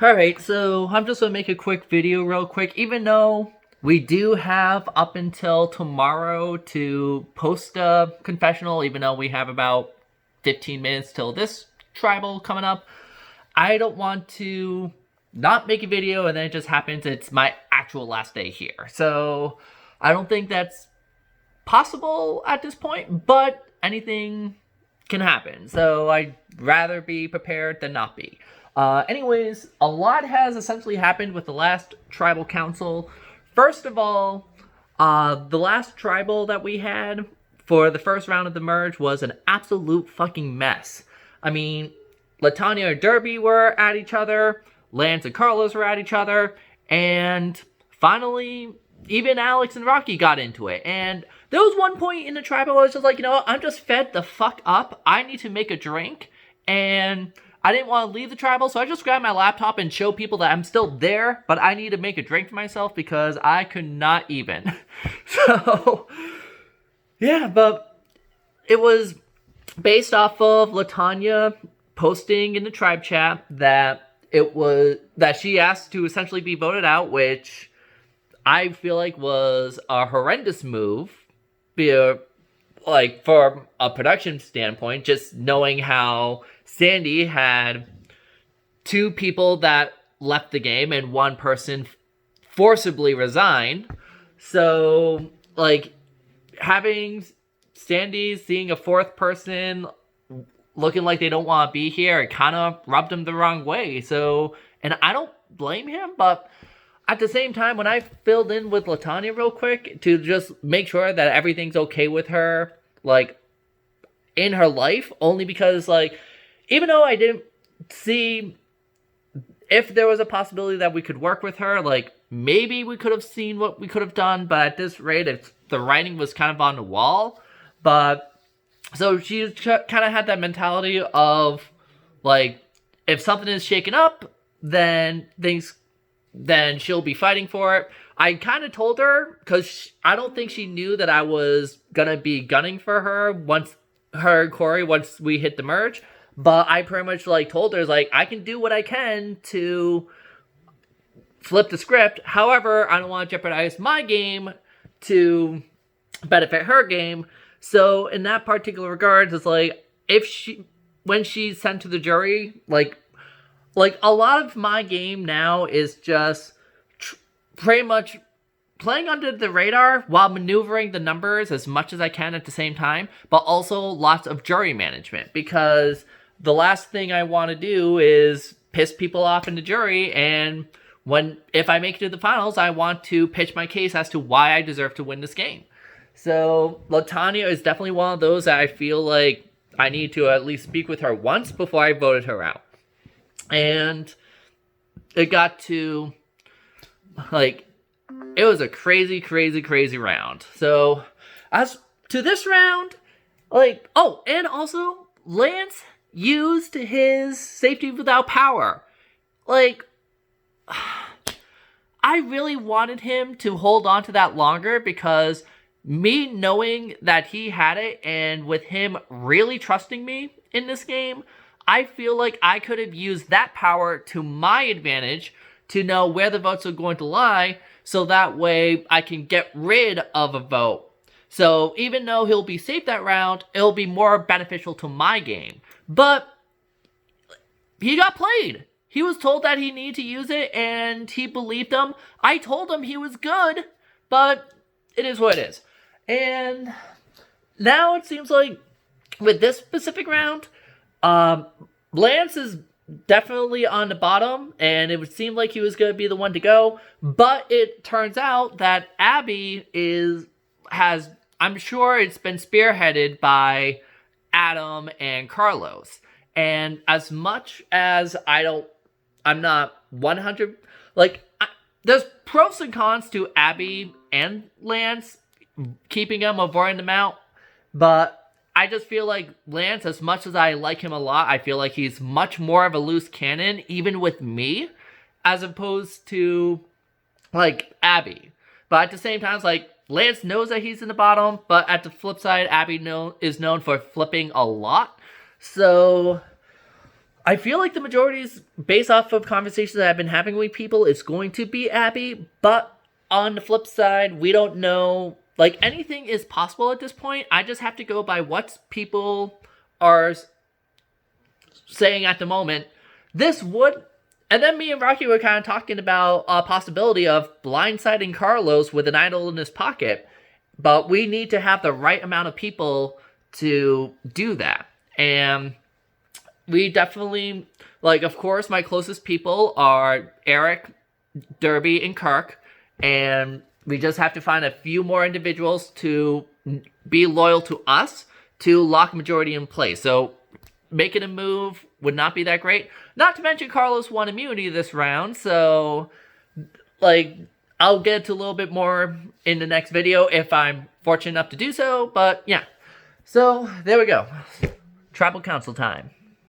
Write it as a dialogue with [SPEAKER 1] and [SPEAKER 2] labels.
[SPEAKER 1] Alright, so I'm just gonna make a quick video real quick, even though we do have up until tomorrow to post a confessional, even though we have about 15 minutes till this tribal coming up. I don't want to not make a video and then it just happens it's my actual last day here. So I don't think that's possible at this point, but anything can happen. So I'd rather be prepared than not be. Anyways, a lot has essentially happened with the last tribal council. First of all, the last tribal that we had for the first round of the merge was an absolute fucking mess. I mean, Latanya and Derby were at each other, Lance and Carlos were at each other, and finally, even Alex and Rocky got into it. And there was one point in the tribal where I was just like, you know what, I'm just fed the fuck up. I need to make a drink, and I didn't want to leave the tribal, so I just grabbed my laptop and showed people that I'm still there, but I need to make a drink for myself because I could not even. So, yeah, but it was based off of Latanya posting in the tribe chat that she asked to essentially be voted out, which I feel like was a horrendous move, like from a production standpoint, just knowing how Sandy had two people that left the game and one person forcibly resigned. So, like, having Sandy seeing a fourth person looking like they don't want to be here, it kind of rubbed him the wrong way. So, and I don't blame him, but at the same time, when I filled in with Latanya real quick to just make sure that everything's okay with her, like, in her life, only because, like, even though I didn't see if there was a possibility that we could work with her, like, maybe we could have seen what we could have done, but at this rate, the writing was kind of on the wall. But, so she kind of had that mentality of, like, if something is shaken up, then she'll be fighting for it. I kind of told her, because I don't think she knew that I was going to be gunning for her once we hit the merge. But I pretty much, like, told her, like, I can do what I can to flip the script. However, I don't want to jeopardize my game to benefit her game. So, in that particular regard, it's like, when she's sent to the jury, like, a lot of my game now is just pretty much playing under the radar while maneuvering the numbers as much as I can at the same time, but also lots of jury management, because the last thing I want to do is piss people off in the jury, and if I make it to the finals, I want to pitch my case as to why I deserve to win this game. So, Latanya is definitely one of those that I feel like I need to at least speak with her once before I voted her out. And it got to, like, it was a crazy, crazy, crazy round. So, as to this round, like, oh, and also, Lance used his safety without power. Like, I really wanted him to hold on to that longer, because me knowing that he had it, and with him really trusting me in this game, I feel like I could have used that power to my advantage to know where the votes are going to lie, so that way I can get rid of a vote. So even though he'll be safe that round, it'll be more beneficial to my game. But he got played. He was told that he needed to use it, and he believed him. I told him he was good, but it is what it is. And now it seems like with this specific round, Lance is definitely on the bottom, and it would seem like he was going to be the one to go. But it turns out that Abby I'm sure it's been spearheaded by Adam and Carlos. And as much as I'm not 100, like, there's pros and cons to Abby and Lance, keeping them, avoiding them out. But I just feel like Lance, as much as I like him a lot, I feel like he's much more of a loose cannon, even with me, as opposed to, like, Abby. But at the same time, it's like, Lance knows that he's in the bottom, but at the flip side, Abby is known for flipping a lot. So, I feel like the majority is based off of conversations that I've been having with people. It's going to be Abby, but on the flip side, we don't know. Like, anything is possible at this point. I just have to go by what people are saying at the moment. This would... And then me and Rocky were kind of talking about a possibility of blindsiding Carlos with an idol in his pocket. But we need to have the right amount of people to do that. And we definitely... Like, of course, my closest people are Eric, Derby, and Kirk. And we just have to find a few more individuals to be loyal to us to lock majority in place. So making a move would not be that great. Not to mention Carlos won immunity this round, so like I'll get to a little bit more in the next video if I'm fortunate enough to do so, but yeah. So there we go. Tribal Council time.